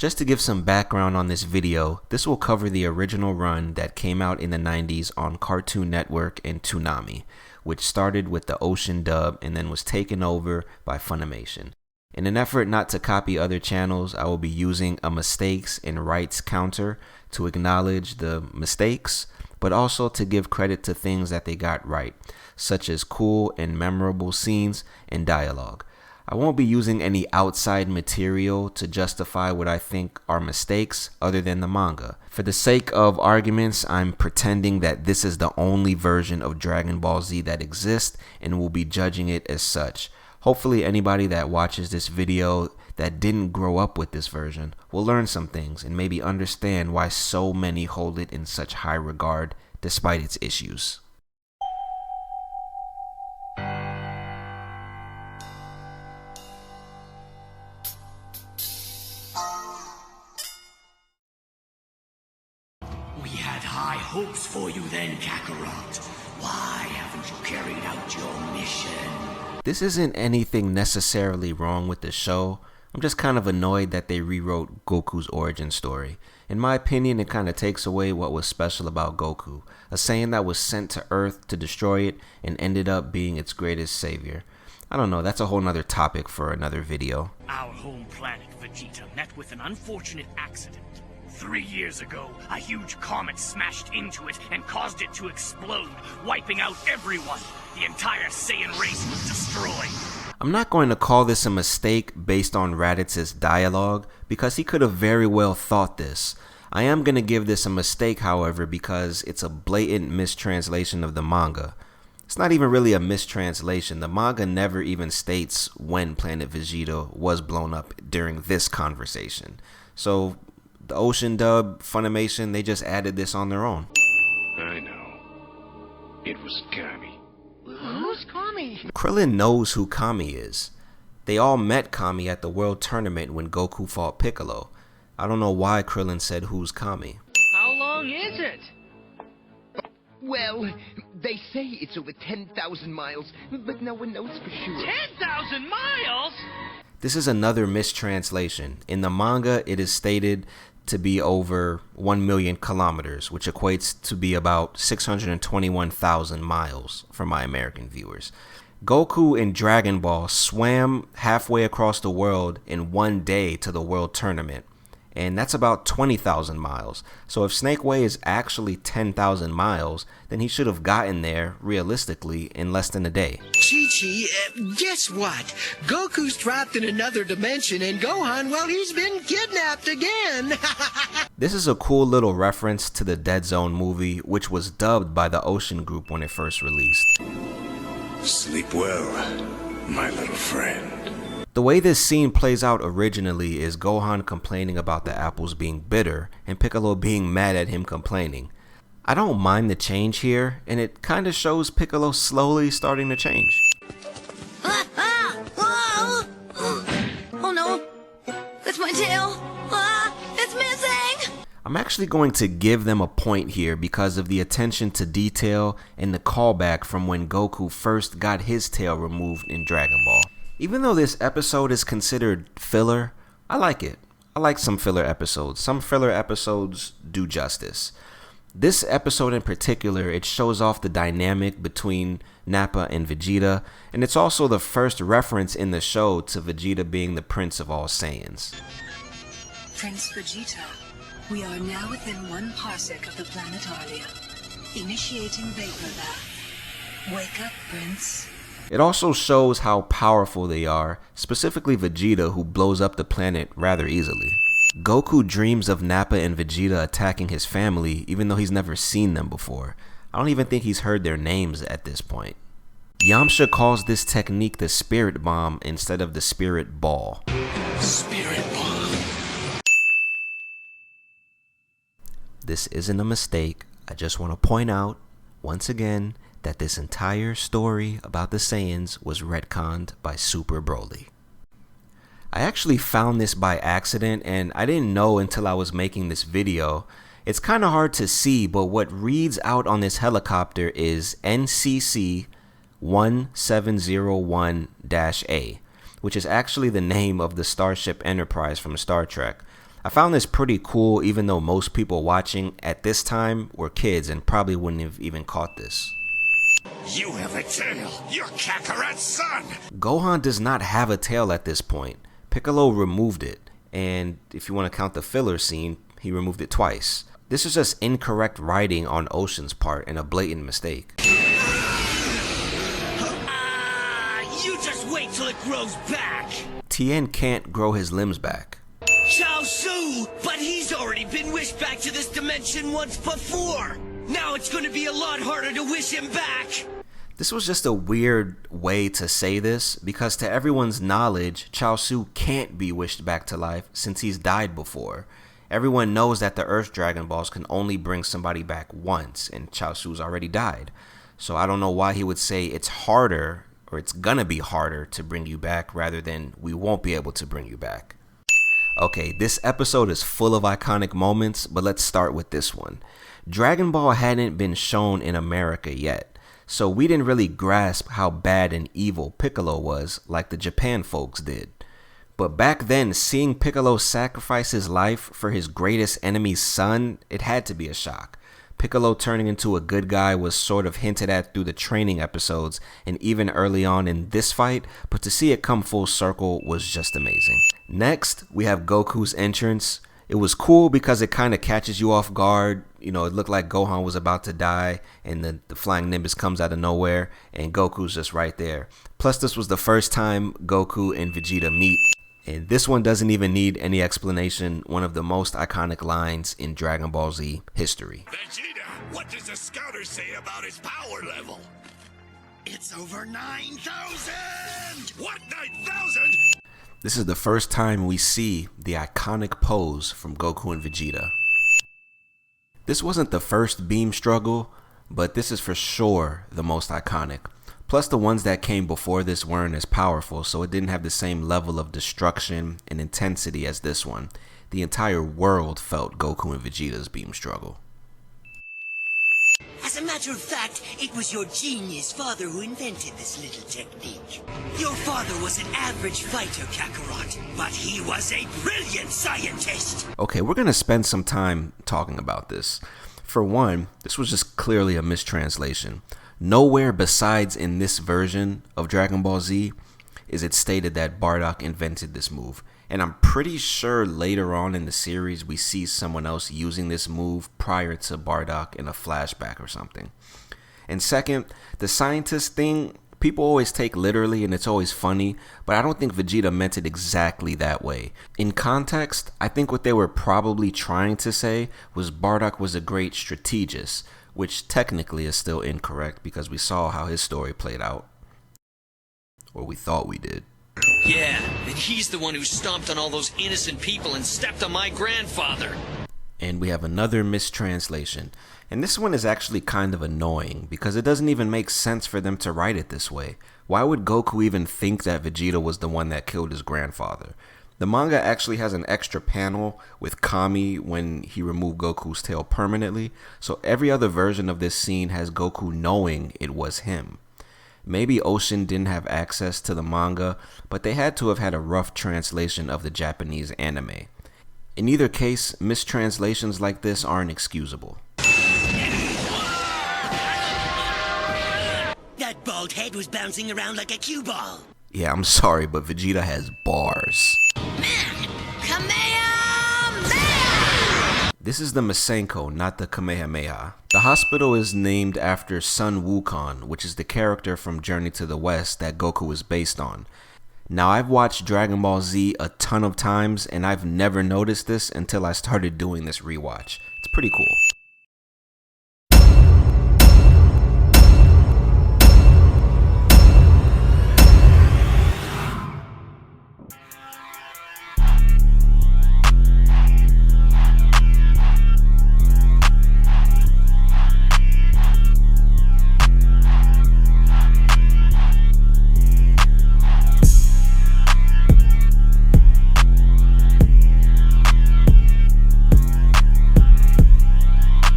Just to give some background on this video, this will cover the original run that came out in the 90s on Cartoon Network and Toonami, which started with the Ocean dub and then was taken over by Funimation. In an effort not to copy other channels, I will be using a mistakes and rights counter to acknowledge the mistakes, but also to give credit to things that they got right, such as cool and memorable scenes and dialogue. I won't be using any outside material to justify what I think are mistakes other than the manga. For the sake of arguments, I'm pretending that this is the only version of Dragon Ball Z that exists and will be judging it as such. Hopefully anybody that watches this video that didn't grow up with this version will learn some things and maybe understand why so many hold it in such high regard despite its issues. We had high hopes for you then, Kakarot. Why haven't you carried out your mission? This isn't anything necessarily wrong with the show. I'm just kind of annoyed that they rewrote Goku's origin story. In my opinion, it kind of takes away what was special about Goku, a Saiyan that was sent to Earth to destroy it and ended up being its greatest savior. I don't know, that's a whole nother topic for another video. Our home planet, Vegeta, met with an unfortunate accident. 3 years ago, a huge comet smashed into it and caused it to explode, wiping out everyone. The entire Saiyan race was destroyed. I'm not going to call this a mistake based on Raditz's dialogue, because he could have very well thought this. I am going to give this a mistake, however, because it's a blatant mistranslation of the manga. It's not even really a mistranslation. The manga never even states when Planet Vegeta was blown up during this conversation. So the Ocean dub, Funimation, they just added this on their own. I know. It was Kami. Who's Kami? Krillin knows who Kami is. They all met Kami at the World Tournament when Goku fought Piccolo. I don't know why Krillin said who's Kami. How long is it? Well, they say it's over 10,000 miles, but no one knows for sure. 10,000 miles? This is another mistranslation. In the manga, it is stated to be over 1 million kilometers, which equates to be about 621,000 miles for my American viewers. Goku in Dragon Ball swam halfway across the world in 1 day to the World Tournament, and that's about 20,000 miles. So if Snake Way is actually 10,000 miles, then he should have gotten there, realistically, in less than a day. Chi-Chi, guess what? Goku's trapped in another dimension, and Gohan, well, he's been kidnapped again. This is a cool little reference to the Dead Zone movie, which was dubbed by the Ocean Group when it first released. Sleep well, my little friend. The way this scene plays out originally is Gohan complaining about the apples being bitter and Piccolo being mad at him complaining. I don't mind the change here, and it kind of shows Piccolo slowly starting to change. Oh no, that's my tail. It's missing. I'm actually going to give them a point here because of the attention to detail and the callback from when Goku first got his tail removed in Dragon Ball. Even though this episode is considered filler, I like it. I like some filler episodes. Some filler episodes do justice. This episode in particular, it shows off the dynamic between Nappa and Vegeta, and it's also the first reference in the show to Vegeta being the Prince of all Saiyans. Prince Vegeta, we are now within 1 parsec of the planet Arlia. Initiating vapor bath. Wake up, Prince. It also shows how powerful they are, specifically Vegeta, who blows up the planet rather easily. Goku dreams of Nappa and Vegeta attacking his family, even though he's never seen them before. I don't even think he's heard their names at this point. Yamcha calls this technique the Spirit Bomb instead of the Spirit Ball. Spirit Bomb. This isn't a mistake. I just want to point out, once again, that this entire story about the Saiyans was retconned by Super Broly. I actually found this by accident, and I didn't know until I was making this video. It's kind of hard to see, but what reads out on this helicopter is NCC 1701-A, which is actually the name of the Starship Enterprise from Star Trek. I found this pretty cool even though most people watching at this time were kids and probably wouldn't have even caught this. You have a tail. You're Kakarot's son. Gohan does not have a tail at this point. Piccolo removed it, and if you want to count the filler scene, he removed it twice. This is just incorrect writing on Ocean's part and a blatant mistake. You just wait till it grows back. Tien can't grow his limbs back. Chaozu! But he's already been wished back to this dimension once before. Now it's going to be a lot harder to wish him back. This was just a weird way to say this because to everyone's knowledge, Chaozu can't be wished back to life since he's died before. Everyone knows that the Earth Dragon Balls can only bring somebody back once, and Chaozu's already died. So I don't know why he would say it's harder, or it's gonna be harder to bring you back rather than we won't be able to bring you back. Okay, this episode is full of iconic moments, but let's start with this one. Dragon Ball hadn't been shown in America yet, so we didn't really grasp how bad and evil Piccolo was like the Japan folks did. But back then, seeing Piccolo sacrifice his life for his greatest enemy's son, it had to be a shock. Piccolo turning into a good guy was sort of hinted at through the training episodes and even early on in this fight, but to see it come full circle was just amazing. Next, we have Goku's entrance. It was cool because it kind of catches you off guard. You know, it looked like Gohan was about to die and the flying Nimbus comes out of nowhere and Goku's just right there. Plus, this was the first time Goku and Vegeta meet. And this one doesn't even need any explanation. One of the most iconic lines in Dragon Ball Z history. Vegeta, what does the scouter say about his power level? It's over 9,000! What, 9,000? This is the first time we see the iconic pose from Goku and Vegeta. This wasn't the first beam struggle, but this is for sure the most iconic. Plus the ones that came before this weren't as powerful, so it didn't have the same level of destruction and intensity as this one. The entire world felt Goku and Vegeta's beam struggle. As a matter of fact, it was your genius father who invented this little technique. Your father was an average fighter, Kakarot, but he was a brilliant scientist. Okay, we're gonna spend some time talking about this. For one, this was just clearly a mistranslation. Nowhere besides in this version of Dragon Ball Z is it stated that Bardock invented this move. And I'm pretty sure later on in the series we see someone else using this move prior to Bardock in a flashback or something. And second, the scientist thing, people always take literally and it's always funny, but I don't think Vegeta meant it exactly that way. In context, I think what they were probably trying to say was Bardock was a great strategist, which technically is still incorrect because we saw how his story played out. Or we thought we did. Yeah, and he's the one who stomped on all those innocent people and stepped on my grandfather. And we have another mistranslation. And this one is actually kind of annoying because it doesn't even make sense for them to write it this way. Why would Goku even think that Vegeta was the one that killed his grandfather? The manga actually has an extra panel with Kami when he removed Goku's tail permanently, so every other version of this scene has Goku knowing it was him. Maybe Ocean didn't have access to the manga, but they had to have had a rough translation of the Japanese anime. In either case, mistranslations like this aren't excusable. That bald head was bouncing around like a cue ball. Yeah, I'm sorry, but Vegeta has bars. Kamehameha! This is the Masenko, not the Kamehameha. The hospital is named after Sun Wukong, which is the character from Journey to the West that Goku is based on. Now, I've watched Dragon Ball Z a ton of times, and I've never noticed this until I started doing this rewatch. It's pretty cool.